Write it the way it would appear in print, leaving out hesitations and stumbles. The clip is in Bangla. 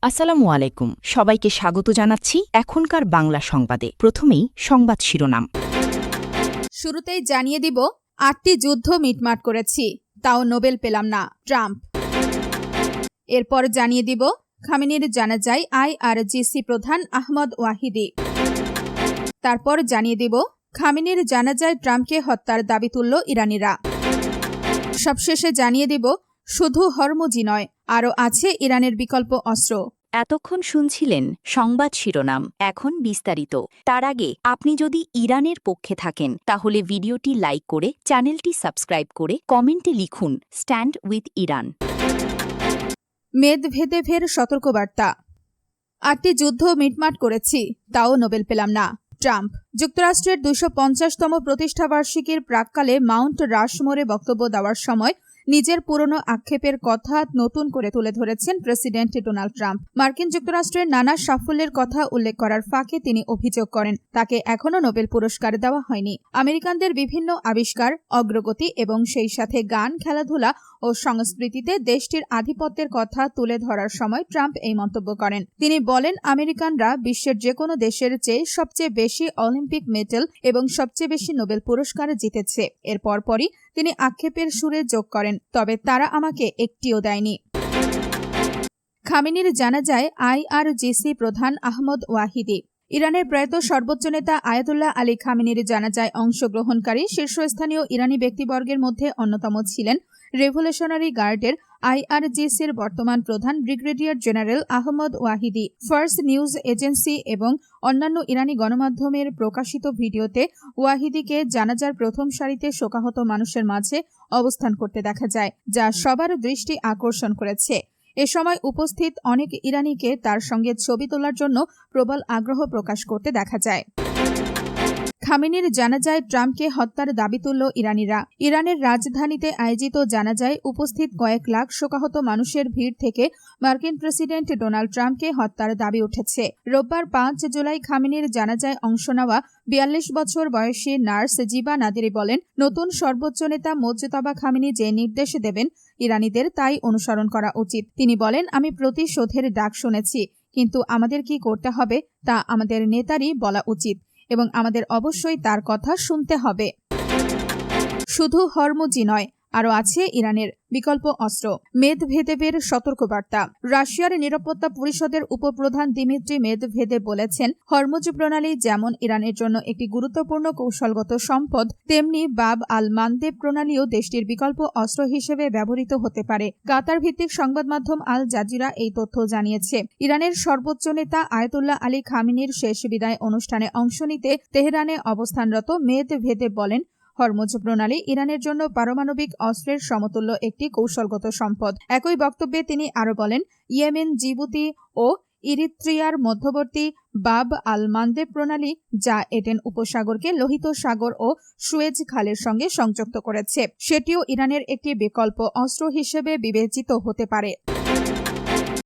আসসালামু আলাইকুম, সবাইকে স্বাগত জানাচ্ছি এখনকার বাংলা সংবাদে। প্রথমেই সংবাদ শিরোনাম। শুরুতেই জানিয়ে দিব, ৮টি যুদ্ধ মিটমাট করেছি, তাও নোবেল পেলাম না, ট্রাম্প। এরপর জানিয়ে দিব, খামেনির জানাজায় আইআরজিসি প্রধান আহমদ ওয়াহিদি। তারপর জানিয়ে দিব, খামেনির জানাজায় ট্রাম্পকে হত্যার দাবি তুলল ইরানিরা। সবশেষে জানিয়ে দিব, শুধু হরমুজি নয়, আরও আছে ইরানের বিকল্প অস্ত্র। এতক্ষণ শুনছিলেন সংবাদ শিরোনাম, এখন বিস্তারিত। তার আগে আপনি যদি ইরানের পক্ষে থাকেন তাহলে ভিডিওটি লাইক করে চ্যানেলটি সাবস্ক্রাইব করে কমেন্টে লিখুন স্ট্যান্ড উইথ ইরান। মেদভেদেভের সতর্কবার্তা। ৮টি যুদ্ধ মিটমাট করেছি, তাও নোবেল পেলাম না, ট্রাম্প। যুক্তরাষ্ট্রের ২৫০তম প্রতিষ্ঠাবার্ষিকীর প্রাক্কালে মাউন্ট রাশমোরে বক্তব্য দেওয়ার সময় নিজের পুরনো আক্ষেপের কথা নতুন করে তুলে ধরেছেন প্রেসিডেন্ট ডোনাল্ড ট্রাম্প। মার্কিন যুক্তরাষ্ট্রের নানা সাফল্যের কথা উল্লেখ করার ফাঁকে তিনি অভিযোগ করেন, তাকে এখনও নোবেল পুরস্কার দেওয়া হয়নি। আমেরিকানদের বিভিন্ন আবিষ্কার, অগ্রগতি এবং সেই সাথে গান, খেলাধুলা ও সংস্কৃতিতে দেশটির আধিপত্যের কথা তুলে ধরার সময় ট্রাম্প এই মন্তব্য করেন। তিনি বলেন, আমেরিকানরা বিশ্বের যে কোনো দেশের চেয়ে সবচেয়ে বেশি অলিম্পিক মেডেল এবং সবচেয়ে বেশি নোবেল পুরস্কার জিতেছে। এর পরপরই তিনি আক্ষেপের সুরে যোগ করেন, তবে তারা আমাকে একটিও দেয়নি। খামেনির জানাজায় আইআরজিসি প্রধান আহমদ ওয়াহিদি। ইরানের প্রয়াত সর্বোচ্চ নেতা আয়াতুল্লাহ আলী খামেনির জানাজায় অংশগ্রহণকারী শীর্ষস্থানীয় ইরানি ব্যক্তিবর্গের মধ্যে অন্যতম ছিলেন রেভলিউশনারি গার্ডের আইআরজিসির বর্তমান প্রধান brigadier general Ahmad Vahidi. Fars news agency এবং অন্যান্য ইরানি গণমাধ্যমের প্রকাশিত ভিডিওতে ওয়াহিদিকে জানাজার প্রথম সারিতে শোকাহত মানুষের মাঝে অবস্থান করতে দেখা যায়, যা সবার দৃষ্টি আকর্ষণ করেছে। এ সময় উপস্থিত অনেক ইরানিকে তার সঙ্গে ছবি তোলার জন্য প্রবল আগ্রহ প্রকাশ করতে দেখা যায়। খামেনির জানাজায় ট্রাম্পকে হত্যার দাবি তুলল ইরানিরা। ইরানের রাজধানীতে আয়োজিত জানাজায় উপস্থিত কয়েক লাখ শোকাহত মানুষের ভিড় থেকে মার্কিন প্রেসিডেন্ট ডোনাল্ড ট্রাম্পকে হত্যার দাবি উঠেছে। রোববার ৫ জুলাই খামেনির জানাজায় অংশ নেওয়া ৪২ বছর বয়সী নার্স জিবা নাদিরি বলেন, নতুন সর্বোচ্চ নেতা মোজতবা খামেনি যে নির্দেশ দেবেন ইরানিদের তাই অনুসরণ করা উচিত। তিনি বলেন, আমি প্রতিশোধের ডাক শুনেছি, কিন্তু আমাদের কি করতে হবে তা আমাদের নেতারই বলা উচিত এবং আমাদের অবশ্যই তার কথা শুনতে হবে। শুধু হরমুজি নয়, আরও আছে ইরানের বিকল্প অস্ত্র। মেদভেদেভের সতর্কবার্তা। রাশিয়ার নিরাপত্তা পরিষদের উপপ্রধান দিমিত্রি মেদভেদেভ বলেছেন, হরমুজ প্রণালী যেমন ইরানের জন্য একটি গুরুত্বপূর্ণ কৌশলগত সম্পদ, তেমনি বাব আল মানদেব প্রণালীও দেশটির বিকল্প অস্ত্র হিসেবে ব্যবহৃত হতে পারে। কাতার ভিত্তিক সংবাদ মাধ্যম আল জাজিরা এই তথ্য জানিয়েছে। ইরানের সর্বোচ্চ নেতা আয়াতুল্লাহ আলী খামেনির শেষ বিদায় অনুষ্ঠানে অংশ নিতে তেহরানে অবস্থানরত মেদভেদেভ বলেন, হরমুজ প্রণালী ইরানের জন্য পারমাণবিক অস্ত্রের সমতুল্য একটি কৌশলগত সম্পদ। একই বক্তব্যে তিনি আরও বলেন, ইয়েমেন, জিবুতি ও ইরিত্রিয়ার মধ্যবর্তী বাব আল মানদেব প্রণালী, যা এডেন উপসাগরকে লোহিত সাগর ও সুয়েজ খালের সঙ্গে সংযুক্ত করেছে, সেটিও ইরানের একটি বিকল্প অস্ত্র হিসেবে বিবেচিত হতে পারে।